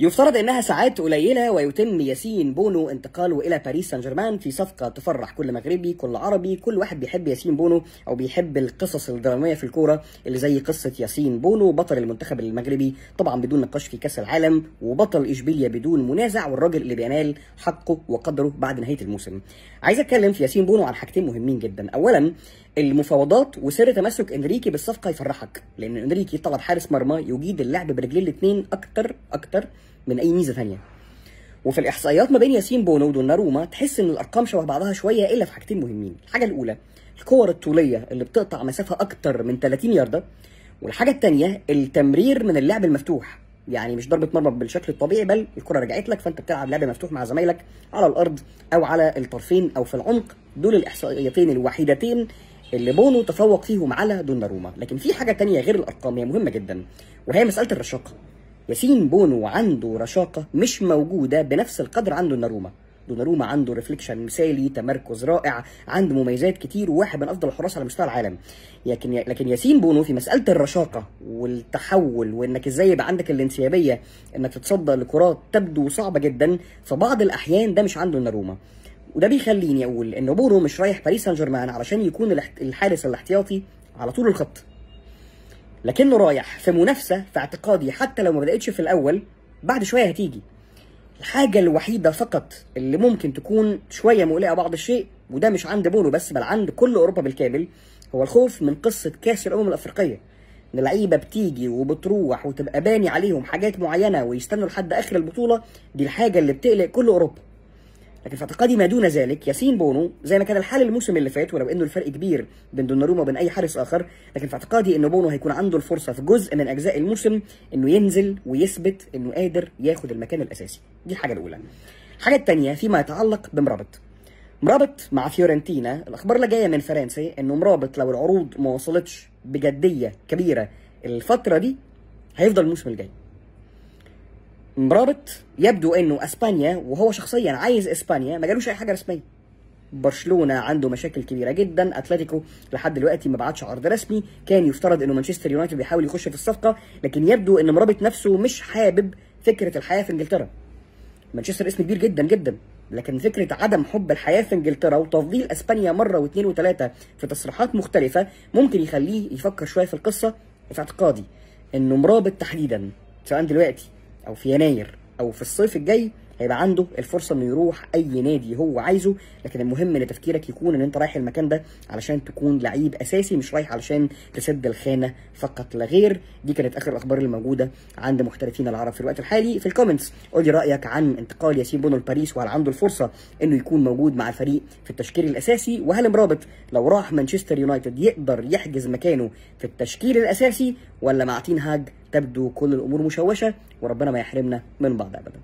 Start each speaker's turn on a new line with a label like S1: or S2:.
S1: يفترض انها ساعات قليله ويتم ياسين بونو انتقاله الى باريس سان جيرمان في صفقه تفرح كل مغربي كل عربي، كل واحد بيحب ياسين بونو او بيحب القصص الدراميه في الكوره اللي زي قصه ياسين بونو بطل المنتخب المغربي طبعا بدون نقاش في كاس العالم، وبطل اشبيليا بدون منازع، والراجل اللي بينال حقه وقدره بعد نهايه الموسم. عايز اتكلم في ياسين بونو عن حاجتين مهمين جدا. اولا المفاوضات وسر تمسك انريكي بالصفقه يفرحك، لان انريكي طلب حارس مرمى يجيد اللعب برجلين الاثنين اكتر من اي ميزه ثانيه. وفي الاحصائيات ما بين ياسين بونو ودوناروما تحس ان الارقام شبه بعضها شويه الا في حاجتين مهمين. الحاجه الاولى الكور الطوليه اللي بتقطع مسافه اكتر من 30 يارده، والحاجه الثانيه التمرير من اللعب المفتوح، يعني مش ضربه مرمى بالشكل الطبيعي، بل الكره رجعت لك فانت بتلعب لعب مفتوح مع زمايلك على الارض او على الطرفين او في العمق. دول الاحصائيتين الوحيدتين اللي بونو تفوق فيهم على دوناروما. لكن في حاجه ثانيه غير الارقام هي مهمه جدا، وهي مساله الرشاقه. ياسين بونو عنده رشاقه مش موجوده بنفس القدر عند دوناروما. دوناروما عنده ريفليكشن مثالي، تمركز رائع، عنده مميزات كتير، وواحد من افضل الحراس على مستوى العالم. لكن ياسين بونو في مساله الرشاقه والتحول، وانك ازاي يبقى عندك الانسيابيه انك تتصدى لكرات تبدو صعبه جدا، فبعض الاحيان ده مش عند دوناروما. وده بيخليني اقول ان بونو مش رايح باريس سان جيرمان علشان يكون الحارس الاحتياطي على طول الخط، لكنه رايح في منافسه في اعتقادي حتى لو ما بداتش في الاول بعد شويه هتيجي. الحاجه الوحيده فقط اللي ممكن تكون شويه مقلقه بعض الشيء، وده مش عند بونو بس بل عند كل اوروبا بالكامل، هو الخوف من قصه كاس الامم الافريقيه. ان اللعيبه بتيجي وبتروح وتبقى باني عليهم حاجات معينه ويستنوا لحد اخر البطوله، دي الحاجه اللي بتقلق كل اوروبا. لكن في اعتقادي ما دون ذلك ياسين بونو زي ما كان الحال الموسم اللي فات، ولو انه الفرق كبير بين دوناروما وبين اي حارس اخر، لكن في اعتقادي ان بونو هيكون عنده الفرصه في جزء من اجزاء الموسم انه ينزل ويثبت انه قادر ياخد المكان الاساسي. دي الحاجه الاولى. الحاجه الثانيه فيما يتعلق مرابط مع فيورنتينا. الاخبار اللي جايه من فرنسا انه مرابط لو العروض ما وصلتش بجديه كبيره الفتره دي هيفضل الموسم الجاي. مرابط يبدو انه اسبانيا وهو شخصيا عايز اسبانيا، ما جالوش اي حاجه رسميه. برشلونه عنده مشاكل كبيره جدا، اتلتيكو لحد دلوقتي ما بعتش عرض رسمي، كان يفترض انه مانشستر يونايتد بيحاول يخش في الصفقه، لكن يبدو ان مرابط نفسه مش حابب فكره الحياه في انجلترا. مانشستر اسم كبير جدا جدا، لكن فكره عدم حب الحياه في انجلترا وتفضيل اسبانيا مره واثنين وثلاثه في تصريحات مختلفه ممكن يخليه يفكر شويه في القصه. في اعتقادي انه مرابط تحديدا سواء دلوقتي او في يناير او في الصيف الجاي هيبقى عنده الفرصه انه يروح اي نادي هو عايزه، لكن المهم ان تفكيرك يكون ان انت رايح المكان ده علشان تكون لعيب اساسي، مش رايح علشان تسد الخانه فقط لا غير. دي كانت اخر الاخبار اللي موجوده عند محترفين العرب في الوقت الحالي. في الكومنتس قول لي رايك عن انتقال ياسين بونو لباريس، وهل عنده الفرصه انه يكون موجود مع الفريق في التشكيل الاساسي، وهل مرابط لو راح مانشستر يونايتد يقدر يحجز مكانه في التشكيل الاساسي، ولا مع تين هاج تبدو كل الامور مشوشه وربنا ما يحرمنا من بعض ابدا.